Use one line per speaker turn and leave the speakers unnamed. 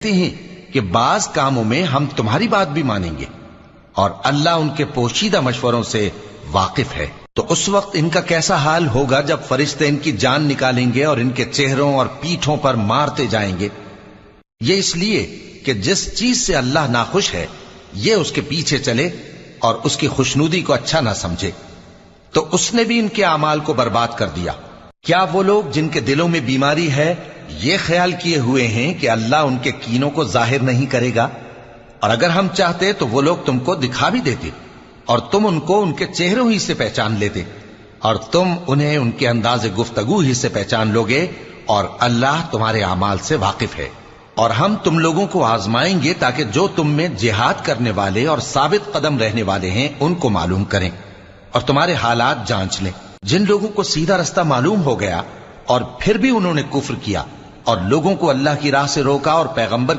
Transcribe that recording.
ہیں کہ بعض کاموں میں ہم تمہاری بات بھی مانیں گے اور اللہ ان کے پوشیدہ مشوروں سے واقف ہے۔ تو اس وقت ان کا کیسا حال ہوگا جب فرشتے ان کی جان نکالیں گے اور ان کے چہروں اور پیٹھوں پر مارتے جائیں گے۔ یہ اس لیے کہ جس چیز سے اللہ ناخوش ہے یہ اس کے پیچھے چلے اور اس کی خوشنودی کو اچھا نہ سمجھے، تو اس نے بھی ان کے اعمال کو برباد کر دیا۔ کیا وہ لوگ جن کے دلوں میں بیماری ہے یہ خیال کیے ہوئے ہیں کہ اللہ ان کے کینوں کو ظاہر نہیں کرے گا؟ اور اگر ہم چاہتے تو وہ لوگ تم کو دکھا بھی دیتے اور تم ان کو ان کے چہروں ہی سے پہچان لیتے، اور تم انہیں ان کے انداز گفتگو ہی سے پہچان لوگے، اور اللہ تمہارے اعمال سے واقف ہے۔ اور ہم تم لوگوں کو آزمائیں گے تاکہ جو تم میں جہاد کرنے والے اور ثابت قدم رہنے والے ہیں ان کو معلوم کریں اور تمہارے حالات جانچ لیں۔ جن لوگوں کو سیدھا رستہ معلوم ہو گیا اور پھر بھی انہوں نے کفر کیا اور لوگوں کو اللہ کی راہ سے روکا اور پیغمبر